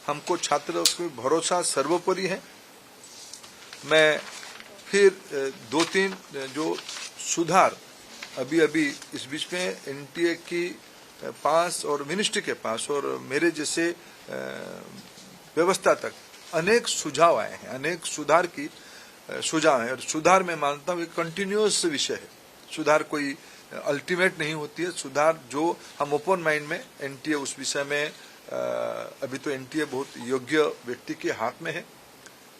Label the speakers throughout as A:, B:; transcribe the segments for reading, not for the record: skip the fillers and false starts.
A: हमको छात्रों पर भरोसा सर्वोपरि है। मैं फिर 2-3 जो सुधार अभी इस बीच में एनटीए की पास और मिनिस्ट्री के पास और मेरे जैसे व्यवस्था तक अनेक सुझाव आए हैं, अनेक सुधार की सुझाव है। और सुधार मैं मानता हूँ एक कंटिन्यूअस विषय है। सुधार कोई अल्टीमेट नहीं होती है। सुधार जो हम ओपन माइंड में एनटीए उस विषय में अभी तो एनटीए बहुत योग्य व्यक्ति के हाथ में है।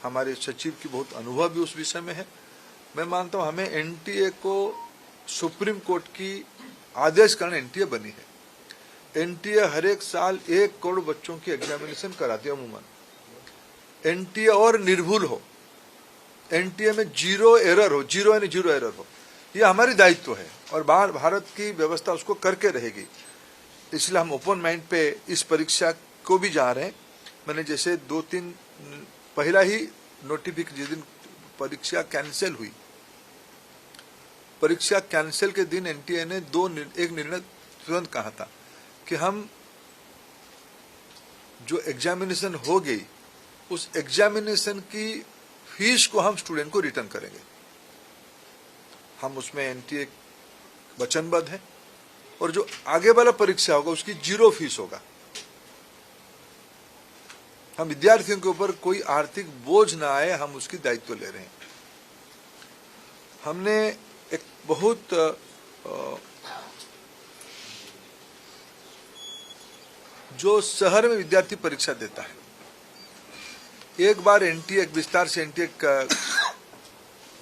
A: हमारे सचिव की बहुत अनुभव भी उस विषय में है। मैं मानता हूँ हमें एनटीए को सुप्रीम कोर्ट की आदेश कारण एनटीए बनी है। एनटीए हर एक साल 1 करोड़ बच्चों की एग्जामिनेशन कराती है अमूमन। एनटीए और निर्भुल हो, एनटीए में जीरो एरर हो, ये हमारी दायित्व है और बाहर भारत की व्यवस्था उसको करके रहेगी। इसलिए हम ओपन माइंड पे इस परीक्षा को भी जा रहे हैं। मैंने जैसे 2-3 पहला ही नोटिफिकेशन जिस दिन परीक्षा कैंसिल हुई, परीक्षा कैंसिल के दिन एनटीए ने एक निर्णय तुरंत कहा था कि हम जो एग्जामिनेशन हो गई उस एग्जामिनेशन की फीस को हम स्टूडेंट को रिटर्न करेंगे। हम उसमें एनटीए वचनबद्ध है और जो आगे वाला परीक्षा होगा उसकी 0 फीस होगा। हम विद्यार्थियों के ऊपर कोई आर्थिक बोझ ना आए, हम उसकी दायित्व ले रहे हैं। हमने एक बहुत जो शहर में विद्यार्थी परीक्षा देता है, एक बार एनटीए एक विस्तार से एनटीए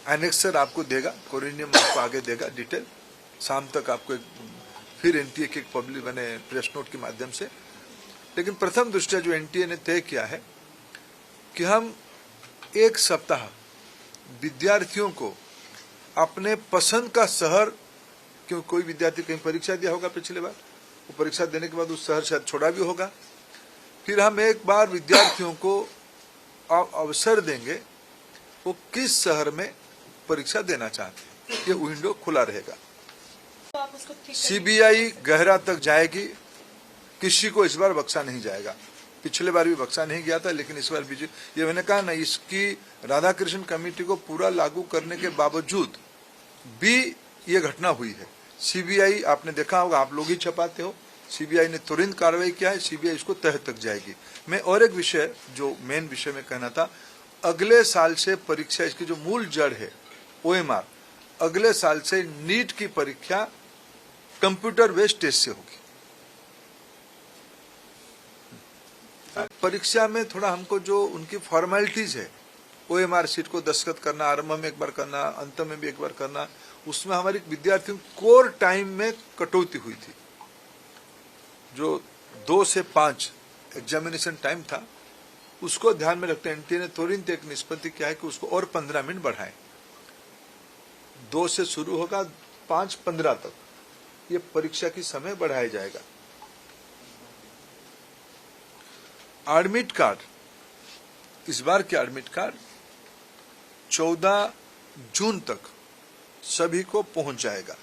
A: एनेक्सर आपको देगा, कोरिनियम आपको आगे देगा डिटेल। शाम तक आपको फिर एनटीए के पब्लिक बने प्रेस नोट के माध्यम से। लेकिन प्रथम दृष्टया जो एनटीए ने तय किया है कि हम 1 सप्ताह विद्यार्थियों को अपने पसंद का शहर, क्यों कोई विद्यार्थी कहीं परीक्षा दिया होगा पिछले बार, वो परीक्षा देने के बाद उस शहर शायद छोड़ा भी होगा, फिर हम एक बार विद्यार्थियों को अवसर देंगे वो किस शहर में परीक्षा देना चाहते हैं। ये विंडो खुला रहेगा। सीबीआई गहरा तक जाएगी, किसी को इस बार बख्शा नहीं जाएगा। पिछले बार भी बख्शा नहीं गया था, लेकिन इस बार भी ये मैंने कहा ना, इसकी राधाकृष्ण कमेटी को पूरा लागू करने के बावजूद भी ये घटना हुई है। सीबीआई आपने देखा होगा, आप लोग ही छपाते हो, सीबीआई ने तुरंत कार्रवाई किया है। सीबीआई इसको तह तक जाएगी। मैं और एक विषय जो मेन विषय में कहना था, अगले साल से परीक्षा, इसकी जो मूल जड़ है ओएमआर, अगले साल से नीट की परीक्षा कंप्यूटर बेस्ड टेस्ट से होगी। परीक्षा में थोड़ा हमको जो उनकी फॉर्मेलिटीज है, ओएमआर सीट को दस्तखत करना, आरंभ में एक बार करना, अंत में भी एक बार करना, उसमें हमारी विद्यार्थियों कोर टाइम में कटौती हुई थी। जो 2 से 5 एग्जामिनेशन टाइम था, उसको ध्यान में रखते एनटीए ने तुरंत एक निष्पत्ति किया है कि उसको और 15 मिनट बढ़ाएं। 2 से शुरू होगा, 5:15 तक ये परीक्षा की समय बढ़ाया जाएगा। एडमिट कार्ड, इस बार के एडमिट कार्ड 14 जून तक सभी को पहुंच जाएगा।